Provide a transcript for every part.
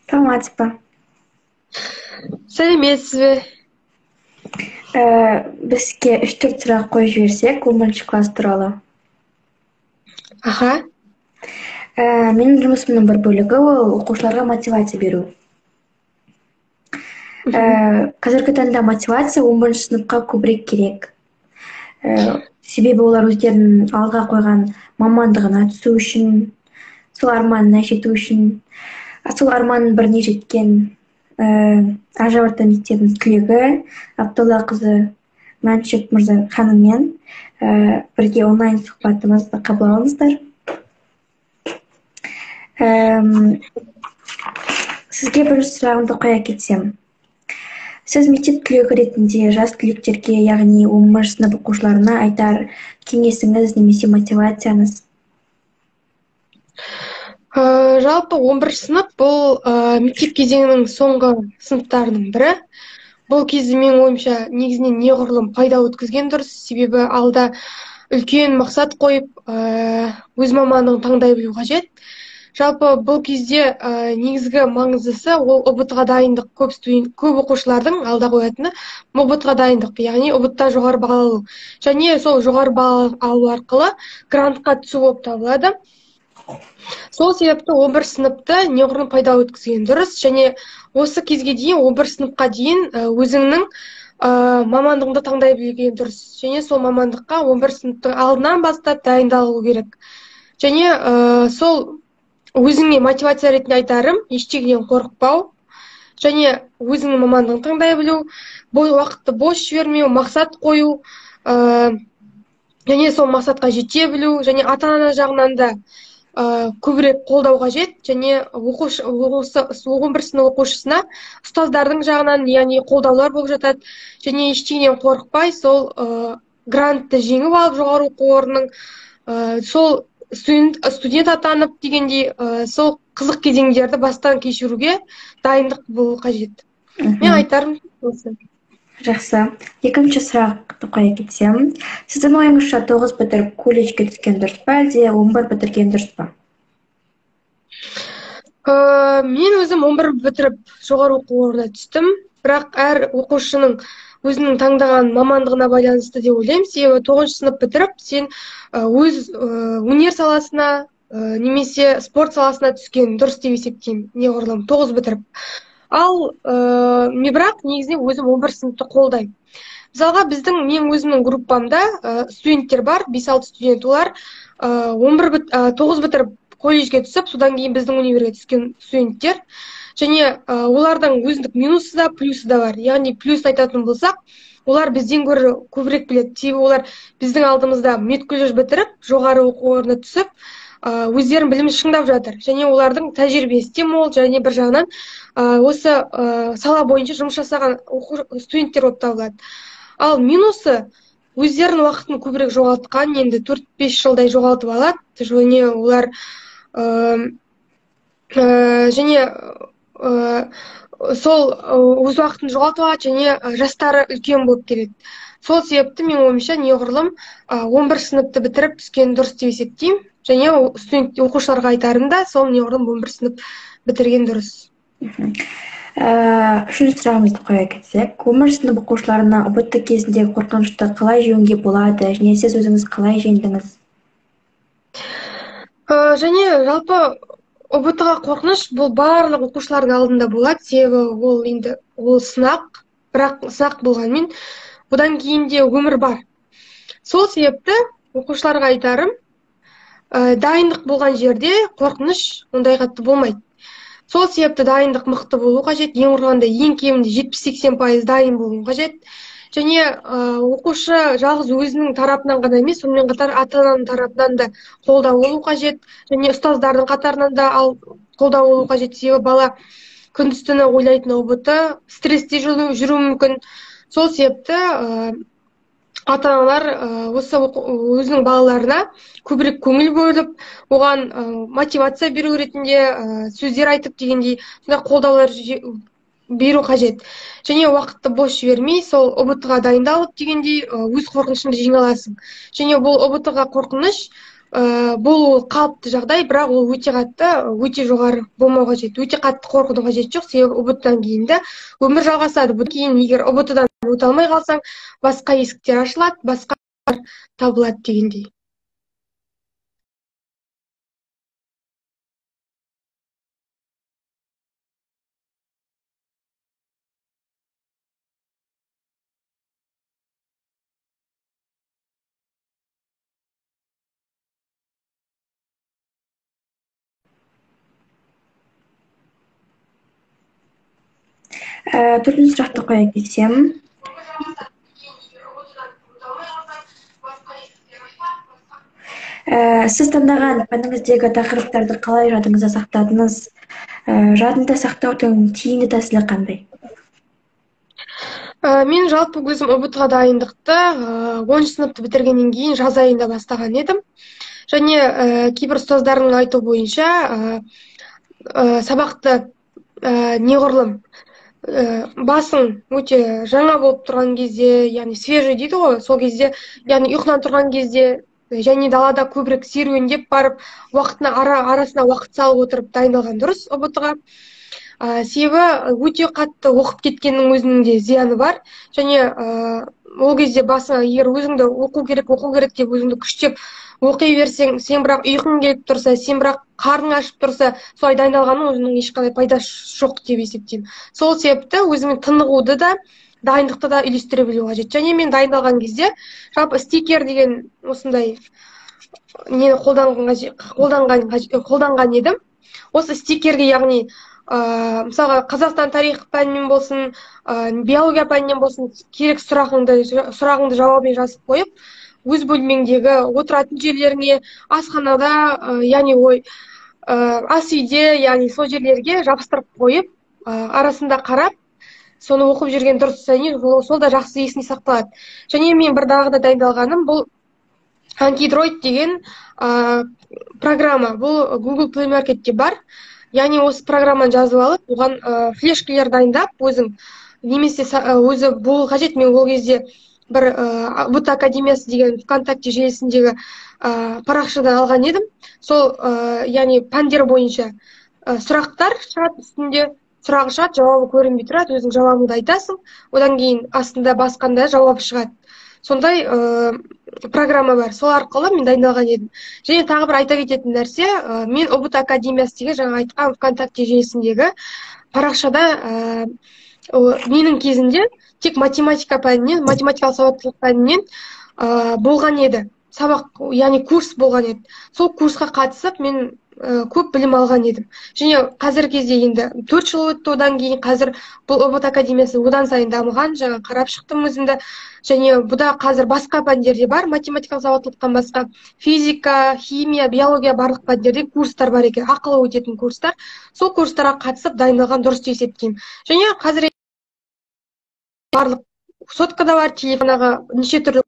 саламатсыз ба? Сәлеметсіз бе? Бізге 3-4 сұрақ қойып жіберсек, 11 класс туралы. Аха. Менің жұмысымның бір бөлігі ол оқушыларға мотивация беру. Қазіргі таңда мотивация 11 сыныпқа көбірек керек. Себебі олар өздерінің алға қойған мамандығына түсу үшін, сол арманына жету үшін, сол арманның біріне жеткен Ажар-Орта мектебінің түлегі Абдуллақызы Мәншүк мырза ханыммен бірге онлайн сұхбатымызды қабыл алыңыздар. Сізге бірінші сұрағымды қоя кетсем. Сіз мектеп түлегі ретінде жас түлектерге, яғни 11 сынып оқушыларына айтар кеңесіңіз немесе мотивацияңыз? Жалпы 11 сынып бұл мектеп кезеңінің соңғы сыныптарының бірі. Бұл кезде менің ойымша негізінен неғұрлым пайда өткізген дұрыс, себебі алда үлкен мақсат қойып, өз мамандығын таңдай білу қажет. Жалпы бұл кезде негізгі маңыздысы ол ұбт-ға дайындық. Көп оқушылардың алда қоятыны ұбт-ға дайындық, яғни ұбт-та жоғары баға алу. Және сол жоғары баға алу арқылы грантқа түсу болып табылады. Сол себепті 11 сыныпты неғұрлым пайда өткізген дұрыс, және осы кезге дейін 11 сыныпқа дейін өзіңнің мамандығыңды таңдай білген дұрыс. Және сол мамандыққа 11 сыныптың алдынан бастап дайындалу керек. Және сол өзіңе мотивация ретінде айтарым, ештеңеден қорықпау, және өзіңнің мамандығын таңдай білу, уақытты бос жібермеу, мақсат қою, және сол мақсатқа жете білу, және ата-ана жағынан да көбірек қолдау қажет, және 11 сынып оқушысына ұстаздардың жағынан, яғни қолдаулар болып жатады, және ештеңеден қорықпай, сол грантты жеңіп алып жоғары оқу орнының, сол студент атанып дегендей, сол қызық кезеңдерді бастан кешіруге дайындық болу қажет. Мен айтарым осы. Жақсы. Екінші сұрақты қоя кетсем. Сіздің ойыңызша 9 бітіріп колледжге түскен дұрыс па, әлде 11 бітірген дұрыс па? Мен өзім 11 бітіріп жоғары оқу орнына түстім, бірақ әр оқушының өзінің таңдаған мамандығына байланысты деп ойлаймын. Себебі 9 сынып бітіріп, сен өз өнер саласына немесе спорт саласына түскен дұрыс деп есептеймін, неғұрлым 9 бітіріп. Ал бірақ негізінен өзім 11 сыныпты қолдаймын. Мысалға, мен өзімнің группамда студенттер бар, 5-6 студент, олар 9 бітіріп колледжге түсіп, содан кейін біздің универге түскен студенттер. Және олардың өзіндік минусы да, плюсы да бар. Яғни плюс айтатын болсақ, олар бізден гөрі көбірек біледі. Себебі олар біздің алдымызда медколледж бітіріп, жоғары оқу орнына түсіп, өздерінің білімін шыңдап жатыр. Және олардың тәжірибесі де мол, және бір жағынан осы сала бойынша жұмыс жасаған студенттер болып табылады. Ал минусы өздерінің уақытын көбірек жоғалтқан, енді 4-5 жылдай жоғалтып алады. Және олар сол өз уақытын жоғалтып алады, және жастары үлкен болып келеді. Сол себепті мен ойымша неғұрлым 11 сыныпты бітіріп түскен дұрыс деп есептеймін. Және студент оқушыларға айтарым да, сол неғұрлым 11 сынып бітірген дұрыс. Үшінші сұрағымызды қоя кетсек, 11 сынып оқушыларына ұбт кезіндегі қорқынышты қалай жеңуге болады, және сіз өзіңіз қалай жеңдіңіз? Және жалпы ұбт-ға қорқыныш бұл барлық оқушылардың алдында болады, себебі ол сынақ, бірақ сынақ болғанмен, бұдан кейін де өмір бар. Сол себепті оқушыларға айтарым, дайындық болған жерде қорқыныш ондай қатты болмайды. Сол себепті дайындық мықты болу қажет, ең құрғанда ең кемінде 70-80% дайын болу қажет. Және оқушы жалғыз өзінің тарапынан ғана емес, сонымен қатар ата-ананың тарапынан да қолдау болу қажет, және ұстаздардың қатарынан да қолдау болу қажет. Себебі бала күндіз-түні ойлайтын ұбт, стрессте жүру мүмкін. Сол себепті ата-аналар өзінің балаларына көбірек көңіл бөліп, оған мотивация беру ретінде сөздер айтып дегендей, қолдаулар беру қажет. Және уақытты бос жібермей, сол ұбт-ға дайындалып дегендей, өз қорқынышыңды жеңе аласың. Және бұл ұбт-ға қорқыныш бұл қалыпты жағдай, бірақ ол өте қатты, өте жоғары болмау қажет. Өте қатты қорқудың қажеті жоқ, себебі ұбт-тан кейін де өмір жалғасады. Бұдан кейін егер ұбт-дан өте алмай қалсаң, басқа есіктер ашылады, басқа табылады дегендей. Төртінші сұрақты қоя кетсем, сіз таңдаған пәніңіздегі тақырыптарды қалай жадыңызда сақтадыңыз? Жадында сақтаудың тиімді тәсілі қандай? Мен жалпы өзім ұбт-ға дайындықты 10 сыныпты бітіргеннен кейін жаз айында бастаған едім. Және кейбір ұстаздардың айтуы бойынша сабақты неғұрлым басың өте жаңа болып тұрған кезде, яғни свежий дейді ғой, сол кезде, яғни ұйқынан тұрған кезде және далада көбірек серуендеп барып, арасына уақыт салып отырып дайындалған дұрыс ұбт-ға. Себебі өте қатты оқып кеткеннің өзінің де зияны бар. Және ол кезде басыңа егер өзіңді оқу керек деп өзіңді күштеп оқи берсең, сен бірақ ұйқың келіп тұрса, сен бірақ қарның ашып тұрса, солай дайындалғанның өзінің ешқандай пайдасы жоқ деп есептеймін. Сол себепті өзімен тынығуды да, дайындықты да үйлестіре білу қажет. Және мен дайындалған кезде жалпы стикер деген осындай нені қолданған едім. Осы стикерге, яғни мысалға Қазақстан тарих пәнінен болсын, биология пәнінен болсын, керек сұрағыңды жауабын жазып қойып, өз бөлмеңдегі отыратын жерлеріне, асханада, яғни ас үйде, яғни сол жерлерге жабыстырып қойып, арасында қарап, соны оқып жүрген дұрыс, сол да жақсы есіне сақталады. Және мен бір дағыда дайындалғаным, бұл Ankydroid деген программа, бұл Google Play Marketте бар. Яғни осы программаны жазып алып, оған флешкілер дайындап, өзің немесе өзі бұл қажет. Мен ол кезде бір ұбт академиясы деген ВКонтакте желісіндегі парақшадан алған едім. Сол, яғни пәндер бойынша сұрақтар шығады, үстінде сұрағы шығады, жауабы көрінбей тұрады, өзің жауабыңды айтасың, одан кейін астында басқанда жауабы шығады. Сондай программа бар, сол арқылы мен дайындалған едім. Және тағы бір айта кететін нәрсе, мен ұбт академиясы деген жаңа айтқан ВКонтакте желісіндегі парақшада менің кезінде тек математика пәнінен, математикалық сауаттылық пәнінен болған еді. Сабақ, яғни курс болған еді. Сол курсқа қатысып, мен көп білім алған едім. Және қазір кезде енді 4 жыл өтті, одан кейін қазір бұл ұбт академиясы одан сайын дамыған, жаңа қарап шықтым өзімді. Және бұда қазір басқа пәндерде бар, математикалық сауаттылықтан басқа физика, химия, биология барлық пәндерде курстар бар екен, ақылы өтетін курстар. Сол курстарға қатысып дайындалған дұрыс деп есептеймін. Және қазір барлық соткада бар, телефонаға неше түрлі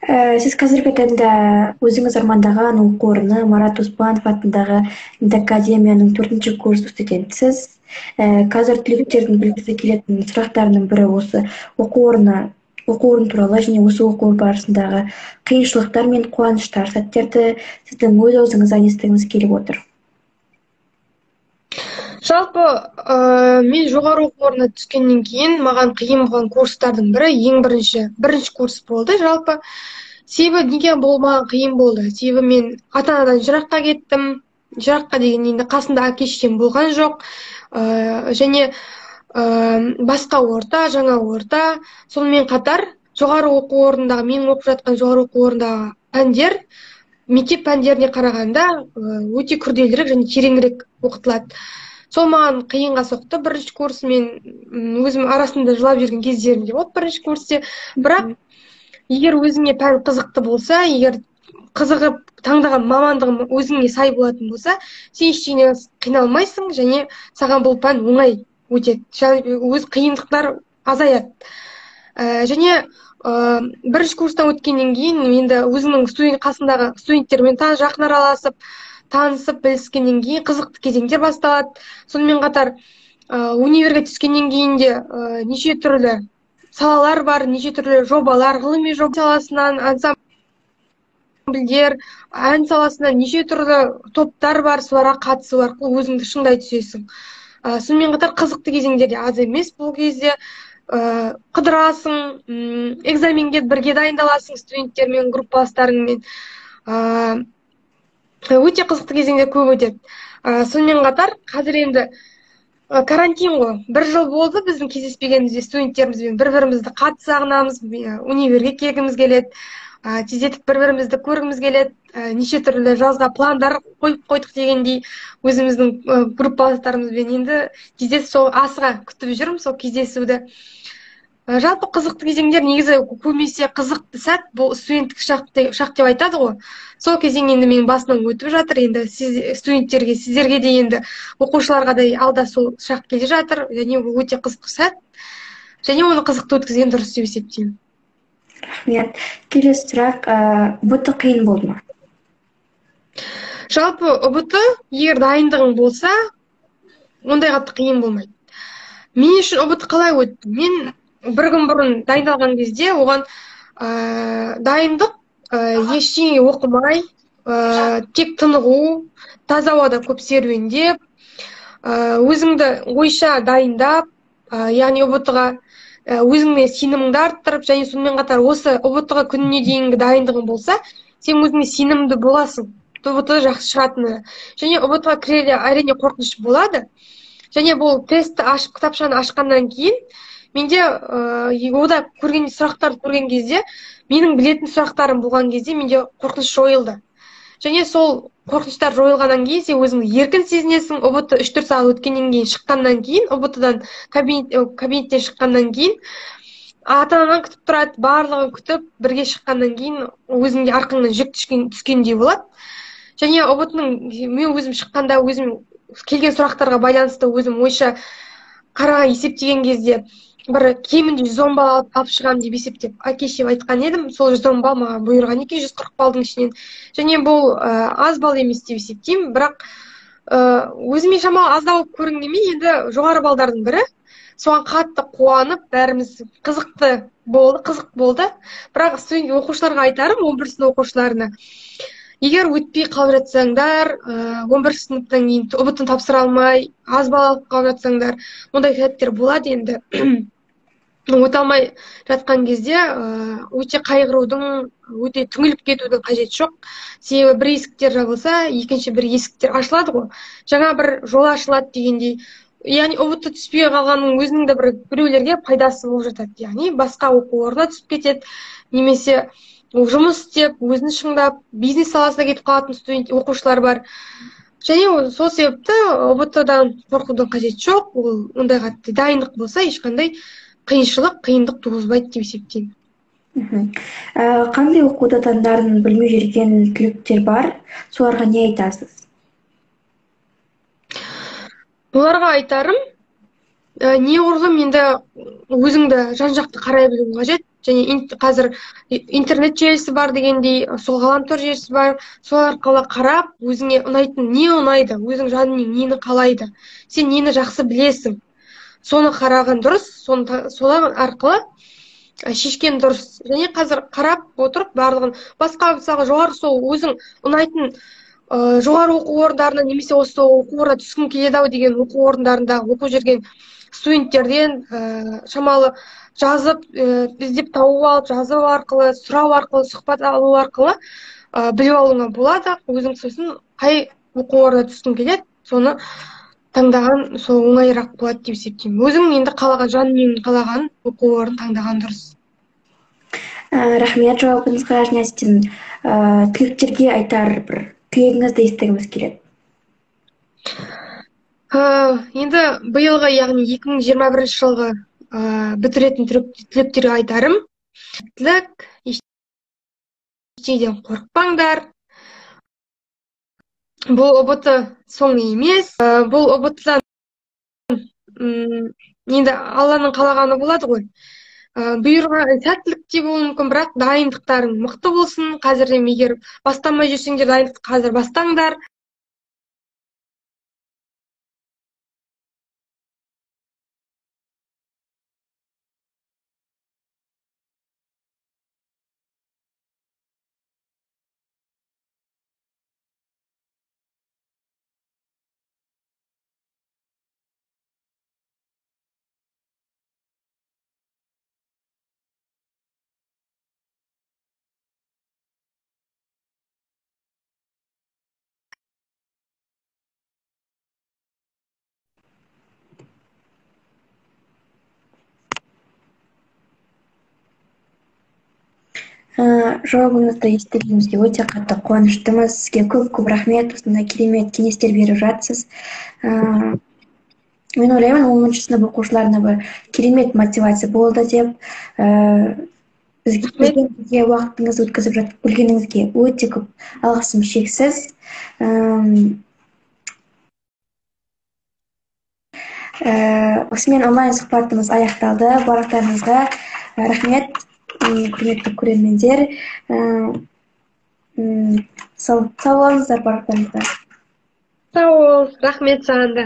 Сіз қазіргі таңда өзіңіз армандаған оқу орны Марат Оспанов атындағы академияның 4-ші курс студентісіз. Қазір түлектердің білгісі келетін сұрақтарының бірі осы оқу орны туралы және осы оқу барысындағы қиыншылықтар мен қуаныштар сәттерді сіздің өз аузыңыздан естігіңіз келіп отыр. Жалпы, мен жоғары оқу орнына түскеннен кейін маған қиын болған курстардың бірі ең бірінші курс болды. Жалпы, себебі неге болмаған қиын болды? Себебі мен ата-анадан жыраққа кеттім. Жыраққа деген енді қасында әке-шешем болған жоқ. Және басқа орта, жаңа орта. Сонымен қатар жоғары оқу орнындағы, менің оқып жатқан жоғары оқу орнындағы пәндер мектеп пәндеріне қарағанда өте күрделірек және тереңірек оқытылады. Сол маған қиынға соқты. Бірінші курс мен өзім арасында жылап жүрген кездерімде болды бірінші курсте. Бірақ егер өзіңе пән қызықты болса, егер қызығып таңдаған мамандығың өзіңе сай болатын болса, сен ештеңе қиналмайсың, және саған бұл пән оңай өтеді. Өз қиындықтар азаяды. Және бірінші курстан өткеннен кейін енді өзіңнің қасындағы студенттермен жақын араласып, танысып, біліскеннен кейін қызықты кезеңдер басталады. Сонымен қатар универге түскеннен кейін де неше түрлі салалар бар, неше түрлі жобалар, ғылыми жоба саласынан, ансамбльдер, ән саласынан неше түрлі топтар бар, соларға қатысу арқылы өзіңді шыңдай түсесің. Сонымен қатар қызықты кезеңдер де аз емес. Бұл кезде қыдырасың, экзаменге бірге дайындаласың студенттермен, группаластарыңмен. Өте қызықты кезеңдер көп өтеді. Сонымен қатар қазір енді карантин ғой. 1 жыл болды біздің кездеспегенімізде студенттерімізбен бір-бірімізді қатты сағынамыз, универге келгіміз келеді, тездетіп бір-бірімізді көргіміз келеді, неше түрлі жазға пландар қойып қойдық дегендей өзіміздің группаластарымызбен енді кездесіп сол асыға күтіп жүрмін сол кездесуді. Жалпы қызықты кезеңдер негізі көбінесе қызықты сәт бұл студенттік шақ деп айтады ғой. Сол кезең енді менің басынан өтіп жатыр. Енді студенттерге, сіздерге де енді оқушыларға да алда сол шақ келе жатыр. Және ол өте қызықты сәт. Және оны қызықты өткізген дұрыс деп есептеймін. Рахмет. Келесі сұрақ, ұбт қиын болды ма? Жалпы ұбт егер дайындығың болса, ондай қатты қиын болмайды. Мен үшін ұбт қалай өтті? Мен 1 күн бұрын дайындалған кезде оған дайындық ештеңе оқымай, тек тынығу, таза ауада көп серуендеп, өзіңді ойша дайындап, яғни ұбт-ға өзіңе сеніміңді арттырып, және сонымен қатар осы ұбт-ға күніне дейінгі дайындығың болса, сен өзіңе сенімді боласың. ұбт жақсы шығатыны. Және ұбт-ға кірерде әрине қорқыныш болады. Және бұл тестті ашып, кітапшаны ашқаннан кейін менде ода сұрақтарды көрген кезде, менің білетін сұрақтарым болған кезде менде қорқыныш жойылды. Және сол қорқыныштар жойылғаннан кейін сен өзіңді еркін сезінесің. ұбт 3-4 сағат өткеннен кейін, шыққаннан кейін, ұбт-дан кабинеттен шыққаннан кейін, ата-анаңнан күтіп тұрады, барлығын күтіп, бірге шыққаннан кейін өзіңде арқаңнан жүк түскендей болады. Және ұбт-ның мен өзім шыққанда, өзім келген сұрақтарға байланысты өзім ойша қараған есептеген кезде бір кемінде 110 балл алып шығамын деп есептеп, әке-шешеме айтқан едім. Сол 110 балл маған бұйырған екен 140 баллдың ішінен. Және бұл аз балл емес деп есептеймін. Бірақ өзіме шамалы аздау көрінгенмен, енді жоғары балдардың бірі. Соған қатты қуанып, бәріміз қызық болды. Бірақ студент оқушыларға айтарым, 11 сынып оқушыларына, егер өтпей қалып жатсаңдар, 11 сыныптан кейін ұбт-ын тапсыра алмай, аз балл алып қалып жатсаңдар, ондай сәттер болады енді. Өте алмай жатқан кезде өте қайғырудың, өте түңіліп кетудің қажеті жоқ. Себебі бір есіктер жабылса, екінші бір есіктер ашылады ғой. Жаңа бір жол ашылады дегендей. Яғни ұбт түспей қалғанның өзінің де біреулерге пайдасы болып жатады. Яғни басқа оқу орнына түсіп кетеді, немесе жұмыс істеп, өзін шыңдап, бизнес саласына кетіп қалатын студент оқушылар бар. Және сол себепті ұбт-дан қорқудың қажеті жоқ. Ол ондай қатты дайындық болса, ешқандай қиындық туғызбайды деп есептеймін. Қандай оқуда таңдарын білмей жүрген түлектер бар, соларға не айтасыз? Оларға айтарым, неғұрлым енді өзіңді жан-жақты қарай білу қажет. Және қазір интернет желісі бар дегендей, сол ғаламтор желісі бар, сол арқылы қарап, өзіңе ұнайтын не ұнайды, өзің жаның нені қалайды, сен нені жақсы білесің, соны қараған дұрыс, солар арқылы шешкен дұрыс. Және қазір қарап отырып барлығын, басқа мысалы жоғары сол өзің ұнайтын жоғары оқу орындарына, немесе осы оқу орнына түскің келеді-ау деген оқу орындарында оқып жүрген студенттерден шамалы жазып, іздеп тауып алып, жазу арқылы, сұрау арқылы, сұхбат алу арқылы біліп алуыңа болады. Өзің сосын қай оқу орнына түскің келеді, соны таңдаған сол оңайырақ болады деп есептеймін. Өзің енді қалаған, жаның қалаған оқу орнын таңдаған дұрыс. Рахмет жауабыңызға, Жнестин. Түлектерге айтар бір тілегіңізді естігіміз келеді. Енді биылғы, яғни 2021 жылғы бітіретін түлектерге айтарым. ештеңеден қорықпаңдар. Бұл ұбт соңы емес. Бұл ұбт-дан енді Алланың қалағаны болады ғой. Бұйырған сәттілік те болуы мүмкін, бірақ дайындықтарың мықты болсын. Қазірден егер бастамай жүрсеңдер, дайындықты қазір бастаңдар. Жауабыңызды естігенімізге өте қатты қуаныштымыз. Сізге көп рахмет, осындай керемет кеңестер беріп жатсыз. Мен ойлаймын, 10-шы сынып оқушыларына бір керемет мотивация болды деп. Бізге уақытыңызды өткізіп жатып білгеніңізге өте көп алғысым шексіз. Осымен онлайн сұхбатымыз аяқталды. Барлықтарыңызға рахмет, құрметті көрермендер. Сау болыңыздар барлықтарыңызға. Сау бол, рахмет саған да.